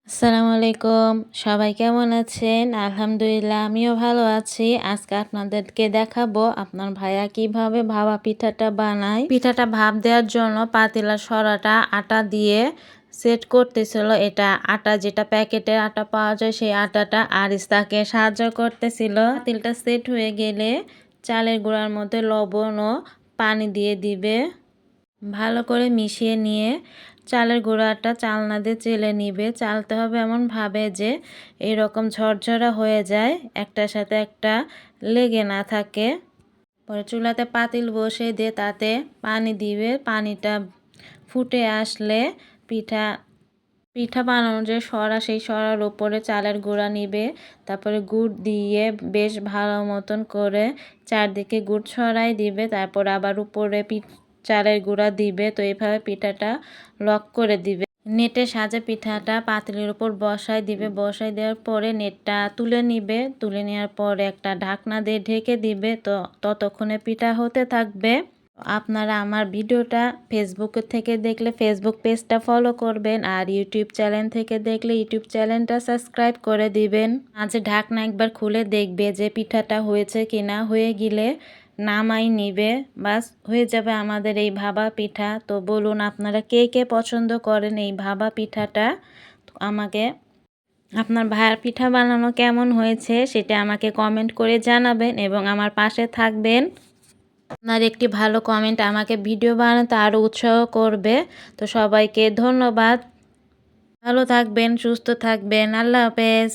আসসালামু আলাইকুম। সবাই কেমন আছেন? আলহামদুলিল্লাহ আমিও ভালো আছি। আজকে আপনাদেরকে দেখাবো আপনার ভাইয়া কিভাবে ভাপা পিঠাটা বানায়। পিঠাটা ভাপ দেওয়ার জন্য পাতিলার সরাটা আটা দিয়ে সেট করতেছিল। এটা আটা যেটা প্যাকেটের আটা পাওয়া যায় সেই আটাটা আরিস্তাকে সাহায্য করতেছিল। পাতিলটা সেট হয়ে গেলে চালের গুঁড়ার মধ্যে লবণ ও পানি দিয়ে দিবে। ভালো করে মিশিয়ে নিয়ে চালের গুঁড়াটা চালনা দিয়ে চেলে নিবে। চালতে হবে এমনভাবে যে এরকম ঝরঝরা হয়ে যায়, একটার সাথে একটা লেগে না থাকে। পরে চুলাতে পাতিল বসে দিয়ে তাতে পানি দিবে। পানিটা ফুটে আসলে পিঠা পিঠা বানানোর যে সরা সেই সরার উপরে চালের গুঁড়া নিবে। তারপরে গুড় দিয়ে বেশ ভালো মতন করে চারদিকে গুড় ছড়াই দিবে। তারপর আবার উপরে চালের গুঁড়া দিবে। তো এইভাবে পিঠাটা লক করে দিবে। নেটের সাহায্যে পিঠাটা পাতিলের উপর বসাই দিবে। বসাই দেওয়ার পরে নেটটা তুলে নিবে। তুলে নেওয়ার পরে একটা ঢাকনা দিয়ে ঢেকে দিবে। তো ততক্ষণে পিঠা হতে থাকবে। আপনারা আমার ভিডিওটা ফেসবুক থেকে দেখলে ফেসবুক পেজটা ফলো করবেন, আর ইউটিউব চ্যানেল থেকে দেখলে ইউটিউব চ্যানেলটা সাবস্ক্রাইব করে দিবেন। মাঝে ঢাকনা একবার খুলে দেখবে যে পিঠাটা হয়েছে কিনা। হয়ে গেলে নামাই নিবে। বাস হয়ে যাবে আমাদের এই ভাপা পিঠা। তো বলুন আপনারা কে কে পছন্দ করেন এই ভাপা পিঠাটা। তো আমাকে আপনার ভাইয়ার পিঠা বানানো কেমন হয়েছে সেটা আমাকে কমেন্ট করে জানাবেন এবং আমার পাশে থাকবেন। আপনার একটি ভালো কমেন্ট আমাকে ভিডিও বানাতে আরও উৎসাহ করবে। তো সবাইকে ধন্যবাদ। ভালো থাকবেন, সুস্থ থাকবেন। আল্লাহ হাফেজ।